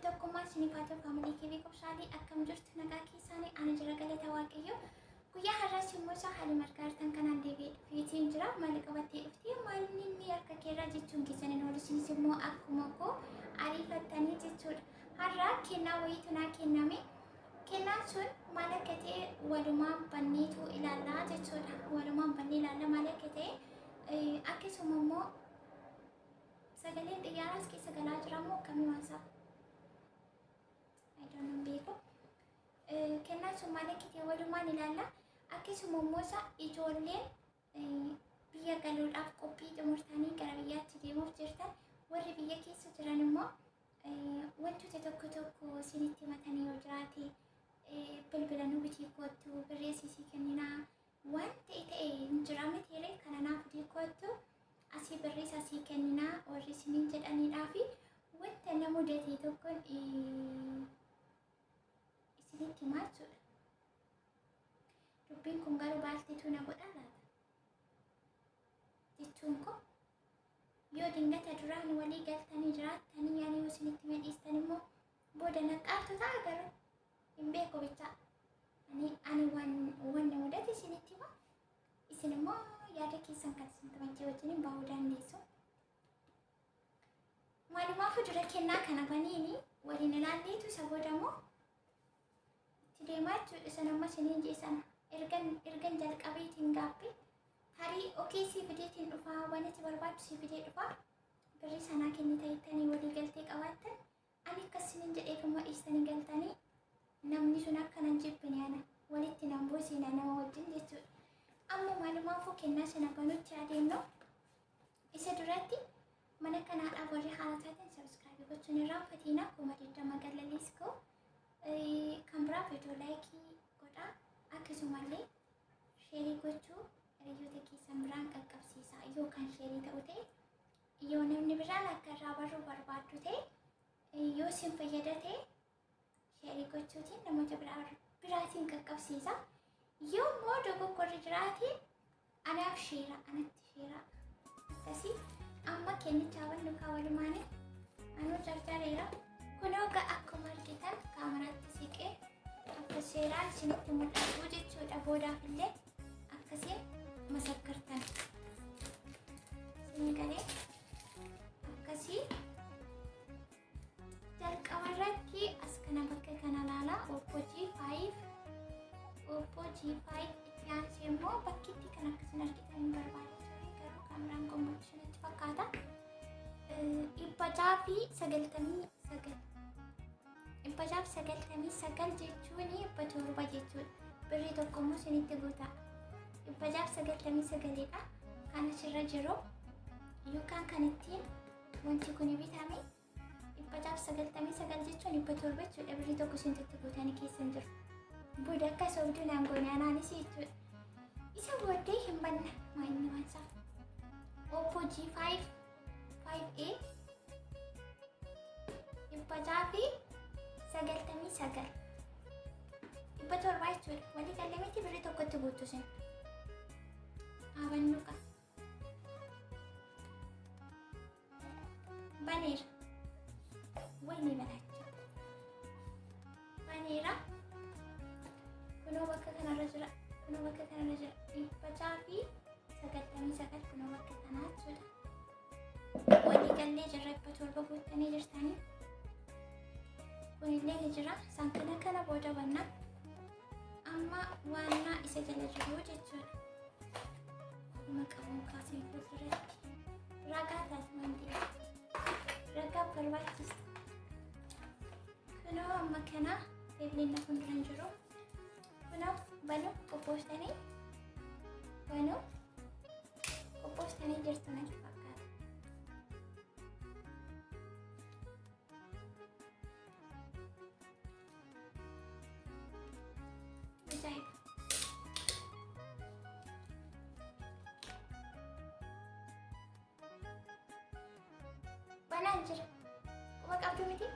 tokkummaa sinifaatoo faamilii kiibii qubsaalii akkam jirtu nagaa keessaanii ana jira galata waaqayyo guyyaa har'aas immoo isaa haalli margaartan kanaan deebi'ee dhufeetiin jira maali qabattee dhuftee maalni inni harka keerraa jechuun keessaniin oolisiis immoo akkuma koo ariifattanii jechuudha har'aa kennaa wayiitu naa kenname kennaan sun maal akka ta'e walumaan banneetu ilaallaa jechuudha walumaan bannee ilaalla maal akka ta'e akkasuma immoo sagaleen xiyyaaraas keessa galaa jira moo akkamii waasaa beeku kennaan sun maal akka ta'e walumaan ilaalla akkasuma immoo ijoolleen biyya galuudhaaf qophii xumurtanii gara biyyaatti deemuuf jirtan warri biyya keessa jiran immoo wantoota tokko isinitti himatanii yoo jiraate bilbila nu bitii kootu birrii asii kenninaa waan ta'e hin jiraame ta'e kana naaf bitii kootu asii birrii asii kenninaa warri isiniin jedhaniidhaa fi wanta na mudate tokkoon isinitti himaa jechuudha. Dubbiin kun garuu baalteetu na godhaa laata? Jechuun koo yoo dingata duraan walii galtanii jiraattanii yaani yoo isinitti madhiistan immoo booda naqaartu ta'a garuu hin beeku bichaa. Ani waan na mudate isinitti himaa isin immoo yaada keessan kan isin taphachee wajjin baahuu dandeessu. Maalumaafuu dura kennaa kana baniini waliin ilaalleetu isa booda immoo itti deemaa jechuudha. Isa nama isiniin jeesana ergan jalqabeetiin gaabbee tarii okee sii fideetiin dhufaa waan itti barbaadu sii fidee dhufaa birrii sanaa kennitanii walii galtee qabaattan ani akkasiniin jedhee kan madhiistanii galtanii namni sun akka nan jibbine ana walitti nan buusiina nama wajjin jechuudha. Amma maalumaafuu kennaa sana banutti adeemnu isa duratti mana kanaadhaaf warri haala taatan sabiskaabii gochuun irraanfatiina kuma 20 galalees koo kan biraa viidiyoo laayikii godhaa akkasumallee sheerii gochuu hiriyoota keessan biraan qaqqabsiisaa yoo kan sheerii ta'u ta'e yoo namni biraan akka irraa baruu barbaaddu ta'e yoo isin fayyada ta'e sheerii gochuutiin namoota biraatiin qaqqabsiisaa yoo immoo dogoggorri jiraate anaaf sheera anatti sheera akkasii amma kennichaa wallukaa walumaanii anuu jarjareera kunoo akkuma argitan kaameraatti siqee akka seeraan isinitti mul'atu jechuudha. Boodaaf illee akkasiin masakkartan isin galee akkasii jalqaba irratti as kana bakka kana ilaalaa Oppo G5 itti aansee immoo bakkitti kan akkasiin argitan hin barbaade ture garuu kaameraan kompoozishinatti fakkaata 699 jechuun 700 jechuudha. Birrii tokko immoo isinitti guutaa 699 dha kan asirra jiru yookaan kan ittiin wanti kun bitame 799 jechuun 700 jechuudha. Birrii tokko isinitti guutanii keessan jiru. Booda akka soobduu naangoon aanaanis jechuudha. Isa booddee hin banna maayinni waansaa Oppo G5 5A 799 700 jechuudha. Walii galleetti birrii tokkotti guutu isin abannuqa baneera wayni banacha baneera kunoo bakka kanarra jira 799 kunoo bakka kanaa jechuudha. Walii gallee jirra 700 guuttanii jirtanii kunillee ni jira isaan kana booda bannaa amma waannaa isa jala jiru jechuudha. Kuma qabuun kaasee fuulduratti ragaa taati wanti ragaa barbaachisa. Kunoo amma kana beellinna fuulduran jiru kunoo banuu qophoostanii jirtu natti fakkaata. Ajaa'iba! Banaan jira. Quba qabdu miti?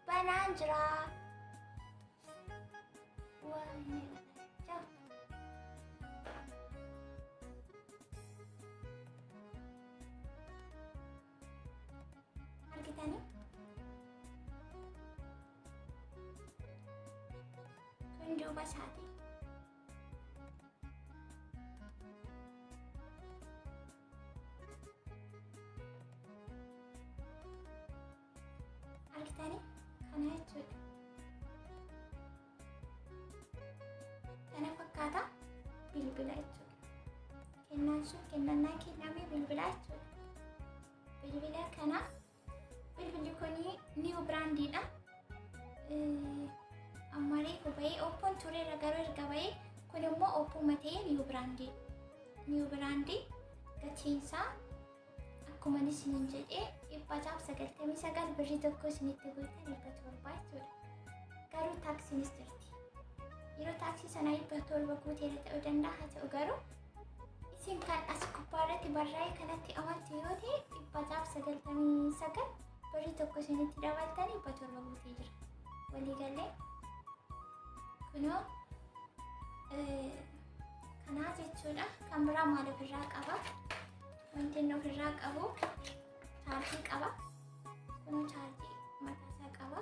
Banaan jira. Waanee banachaa. argitanii kun duuba isaati. Argitanii kana jechuudha. Kana fakkaata bilbila jechuudha. Kennaan sun kennannaa kennamee bilbila jechuudha. Bilbila kana bilbilli kuni niw biraandiidha. Ammaree bahee Oppoon tureera garuu erga bahee kun immoo Oppoo matee niw biraandii. Niw biraandii gatiinsaa akkuma isiniin jedhee 199 birrii tokko isinitti guutan 700 jechuudha. Garuu taaksiinis jirti. Yeroo taaksii sana 700 guuteera ta'uu danda'a, haa ta'u garuu isin kan as gubbaarratti barraa'ee kanatti amantu yoo ta'e 799 birrii tokko isinitti dabaltan 700 guutee jira. Waliigalee kunoo kanaa jechuudha. Kan biraa maal ofirraa qaba? Wanti inni ofirraa qabu chaarjii qaba. Kunoo chaarjii mataasaa qaba.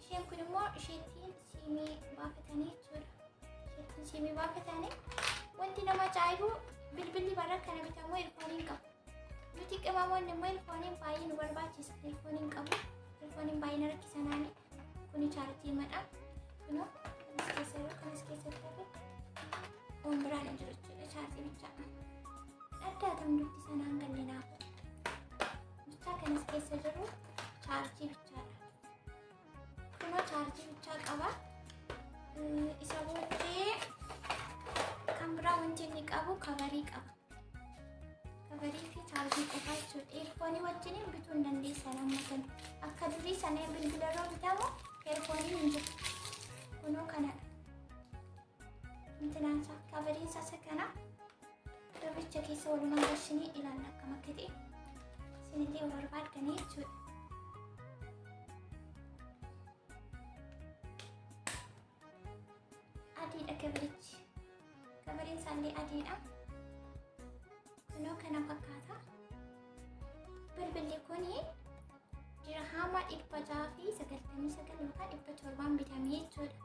Isheen kun immoo isheettiin siimii baafatanii jechuudha. Isheettiin siimii baafatanii wanti nama ajaa'ibu bilbilli bara kana bitamu ilfooniin qabu. Nuti qimamoonni immoo ilfooniin baay'ee nu barbaachisa. Ilfooniin qabu. Ilfooniin baay'ee rakkisanaani. Kuni chaarjii madha. Kunoo kanas keessa jiru, kanas keessatti hafe waan biraan hin jiru jechuudha. Chaarjii bichaa addaatan dubbi sanaan gallinaafu. Bichaa kanas keessa jiru chaarjii bichaadha. Kunoo chaarjii bichaa qaba. Isa booddee kan biraa wanti inni qabu kabarii qaba. Kabarii fi chaarjii qofaa jechuudha. Eerfoonii wajjiniin bituu hin dandeessan amma kana. Akka durii sana bilbila irraa bitamu eerfooniin hin jiru. Kunoo kanadha. Intinaansa kabariinsa isa kana duricha keessa walumaa gashinii ilaalla akkam akka ta'e isinillee barbaaddanii jechuudha. Adiidha kabarichi. Kabariinsa illee adiidha. Kunoo kana fakkaata. Bilbilli kuni dirhama 699 yookaan 700 bitamee jechuudha.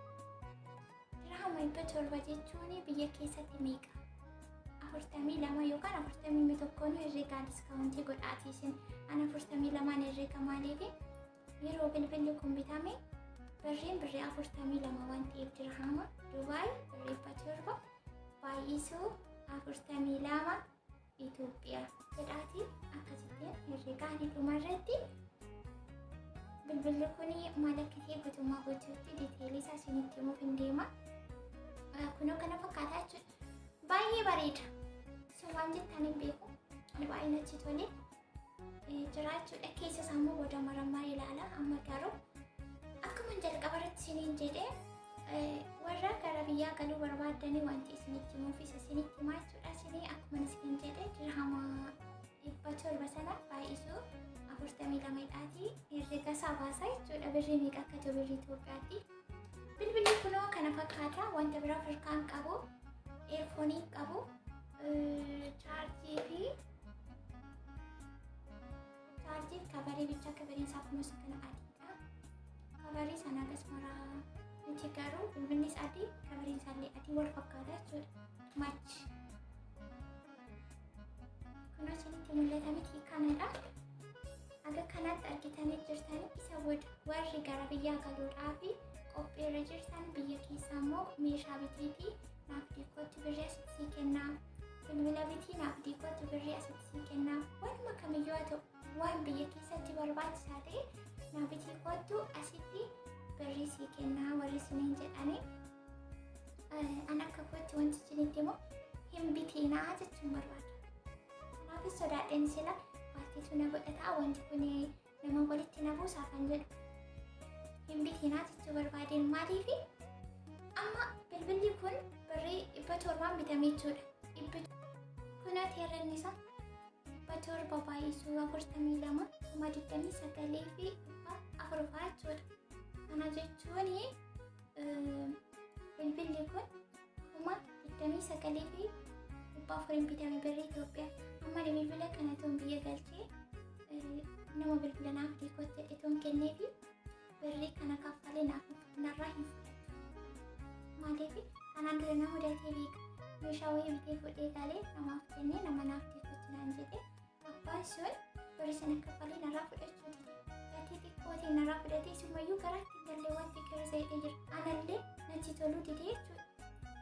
Dirhama 700 jechuun biyya keessatti meeqa? 42 yookaan 41 herreegaa diskaawuntii godhaatii isin. Ana 42 herreega maaliif? Yeroo bilbilli kun bitame birriin birrii 42 waan ta'eef dirhama Dubaay birrii 700 baay'isuu 42 Itoophiyaa jedhaatii akkasittiin herreegaa ani dhumarratti bilbilli kuni maal akka ta'e guutummaa guutuutti diiteelii isaa isinitti himuuf hin deema. Kunoo kana fakkaataa jechuudha. Baay'ee bareeda. Isin waan jettan hin beeku. Ani baay'ee natti tole jira jechuudha. Keessa isaa immoo booda marammaa ilaala. Amma garuu akkuma jalqaba irratti isiniin jedhee warra gara biyyaa galuu barbaaddanii wanti isinitti himuuf isa isinitti himaa jechuudha. Isinii akkuma isiniin jedhee dirhama 700 sana baay'isuu 42 dhaatii herreega isaa baasaa jechuudha. Birrii meeqa akka ta'u birrii Itoophiyaatti. Bilbilli kunoo kana fakkaata. Wanta biraa of harkaa hin qabu. Eerfoonii qabu. Chaarjii fi kabarii bichaa kabariin isaa kunuun isa kana adiidha. Kabarii sana gasmaraa nuti garuu bilbillis adii kabariin isaallee adii wal fakkaata jechuudha. Machi. Kunoo isinitti mul'ata miti kanadha. Aga kanatti argitanii jirtanii isa booda warri gara biyyaa galuudhaa fi qophiirra jirtan biyya keessaa immoo meeshaa bitiitii naaf diikootti birrii asitti kennaa. Bilbila bitii naaf diikootti birrii asitti kennaa. Waanuma kamiyyuu haa ta'u waan biyya keessatti barbaachisaa ta'e naaf diikoottu asitti birrii sii kennaa warri isiniin jedhanii. An akka kootti wanti isinitti immoo hin bitiinaa jechuun barbaada. Kanaafis sodaadheen sila baattiitu na godhataa wanti kun nama walitti na buusaa kan jedhu. Hin bitiinaa jechuu barbaadeen maaliifi amma bilbilli kun birrii 700 bitame jechuudha. Kunoo teerranni isaa 700 baay'isuu 42 29 fi 4 jechuudha. Kana jechuun bilbilli kun 29 fi 4 bitame birrii Itoophiyaa. Amma bilbila kanatu biyya galchee nama bilbila naaf diikotte itoon kenneefi birrii kana kaffalee naaf narraa hin fudhatu. Maaliif kanaan dura nama mudatee beeka. Meeshaa wayii bitee fuudhee galee namaaf kennee nama naaf diikotti naan jedhe abbaan sun birrii sana kaffalee narraa fudhachuu dide. Gatii xiqqootiin narraa fudhatee sumayyuu garaatti hin galle waan xiqqoo za'ee jira. Anallee natti toluu dide jechuudha.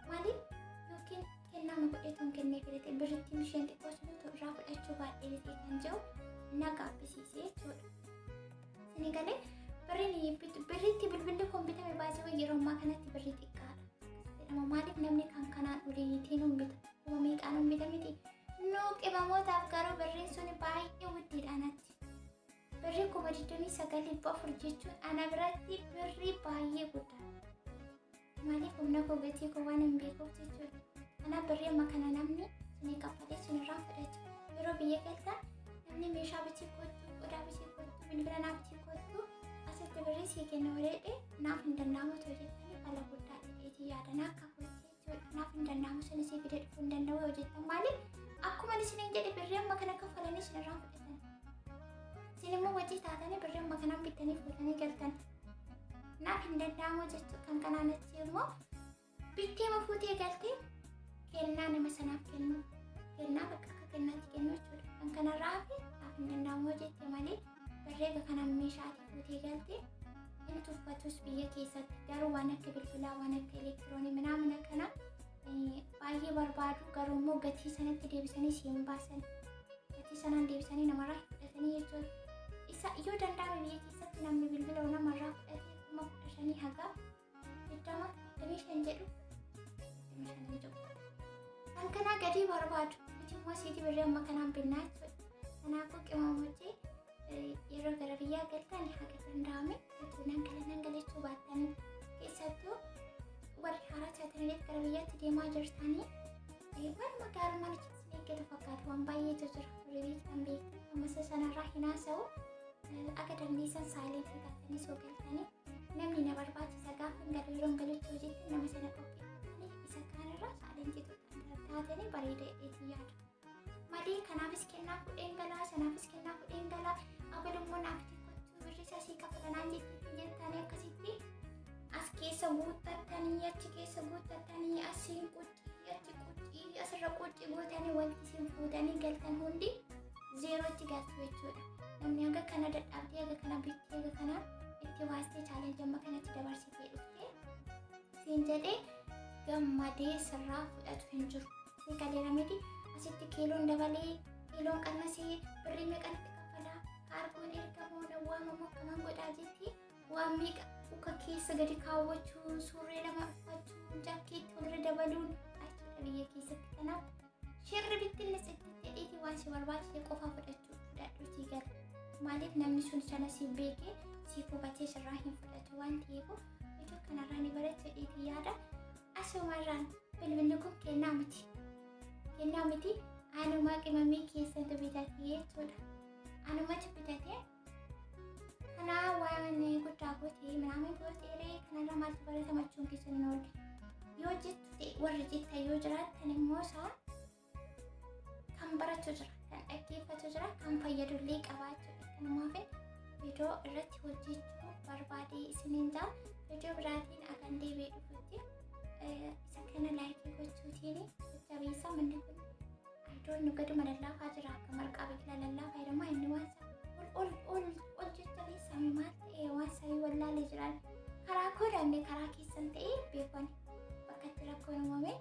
Maaliif yookiin kennama godheetuun kennee fidate birrittiin isheen xiqqoo sunu irraa fudhachuu baay'ee bitee kan jiru na gaabbisiisee jechuudha. Sini galee birritti bilbilli kun bitame baay'ee yeroo ammaa kanatti birrii xiqqaadha. Maaliif namni kan kanaan uliitiin umbita kuma meeqaan umbita miti. Nuu qibamootaaf garuu birriin sun baay'ee guddiidha natti. Birrii 29,400 jechuun ana biratti birrii baay'ee guddaadha. Maaliif humna koo gatii koo waan hin beekuuf jechuudha. Kanaaf birrii amma kana namni sunii kaffalee sunirraa fudhatu. Yeroo biyya galtan namni meeshaa bitii kottu, qodaa bitii kottu, bilbila naaf bitii kottu asitti birrii sii kenna wareedhe naaf hin danda'amu too jettanii fala guddaa dhedheetii yaadan akka kooti jechuudha. Naaf hin danda'amu sun isii fide dhufuu hin danda'u yoo jettan maaliif akkuma isiniin jedhe birrii amma kana kaffalanii sunirraa fudhatan. Isin immoo wajjii taatanii birrii amma kanaan bittanii fuutanii galtan. Naaf hin danda'amu jechuudha. Kan kanaanatti immoo bittee mafuutee galtee kennaa nama sanaaf kennu. Kennaa bakka akka kennaatti kennu jechuudha. Kan kanarraa fi naaf hin danda'amu jette malee birrii kanaan meeshaatii fuutee galtee inni tuffatus biyya keessatti garuu waan akka bilbilaa waan akka elektiroonii minamina kana baay'ee barbaadu garuu immoo gatii sanatti deebisanii siin baasan. Gatii sanaan deebisanii namarraa fudhatanii jechuudha. Isa yoo danda'ame biyya keessatti namni bilbila namarraa fudhatee 15,000 haga 20,000 jedhu 15,000 jedhu. Kan kanaa gadi barbaadu. Nuti immoo siitii birrii amma kanaan binnaa jechuudha. Kanaafuu qimamootii yeroo gara biyyaa galtan haga danda'ame nan galachuu baattanii keessattuu warri haaraa taataniif gara biyyaatti deemaa jirtanii waanuma gaarummaan isin eeggatu fakkaatu waan baay'eetu jira. Warri beektan beektu ammasa sanarraa hin haasa'u akka dandeessan saayilentii taatanii soo galtanii namni na barbaachisa gaafa hin galu yeroo hin galachuu jetti nama sana qopheeffatanii isa kaanirraa saayilentii taatanii bareeda dheetii yaadu. Malee kanaafis kennaa fudheen galaa sanaafis kennaa fudheen galaa abalummoo naaf xiqqootu birrii sasii kafalanaan jettanii akkasitti as keessa guuttattanii achi keessa guuttattanii asiin quuccii achi quuccii asirra quuccii gootanii wanti isin fuutanii galtan hundi zeerootti galtu jechuudha. Namni haga kana dadhabdee haga kana bittee haga kana itti baastee chaalenjii amma kanatti dabarsitee dhuftee siin jedhee gammadee sirraa fudhatu hin jiru. Siin galeera miti asitti kiiloon dabalee kiiloon qannasee birrii meeqanitti kaffalaa kaargoon ergamoo waamamoo akkamaan godhaa jetti waan meeqa uka keessa gadi kaawwachuu suurree lama uffachuu jaakkeetti walirra dabaluun achuudha biyya keessatti. Kanaaf shirri bittinni sitti jedheeti waan si barbaachise qofaa fudhadhu sii gala. Maaliif namni sun sana si beekee si hubatee sirraa hin fudhatu waan ta'eef iddoo kanarraa ni barachuu jedheeti yaada. Asumarraan bilbilli kun kennaa miti. Kennaa miti anumaa qimamii keessatti bitatee jechuudha. Anumatti bitatee kanaa waan guddaa gootee minaamin gooteeree kanarra maaltu baratamachuun keessa hin oolle. Yoo jettu ta'e warri jettan yoo jiraattan immoo isaa kan baratu jira, kan dhaggeeffatu jira, kan fayyadullee qabaachuudha. Kanumaaf viidiyoo irratti hojjechuu barbaadee isiniin jaa viidiyoo biraatiin akan deebi'ee dhufutti isa kana laayikii gochuutiin jajjabeessaa manni kun idoon nu gaduma lallaafaa jira akka marqaa biqilaa lallaafaa jedhama inni waan ol jajjabeessame maal ta'e waan samii wallaalee jiran karaa koodamne karaa keessan ta'e beekani bakka itti rakkoon uumame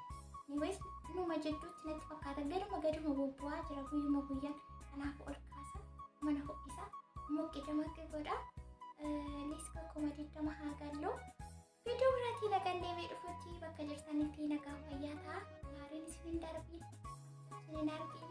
ni wees numa jidduutti natti fakkaata gaduma bobbu'aa jira guyyuma guyyaan kanaaf ol kaasa mana ho'isaa muqqidamatti godha liiska komadidama haa galloo viidiyoo biraatiin akan deebi'ee dhufutti bakka jirtanitti nagaa fayyaa ta'a gaariin isiniin darbii isiniin argina.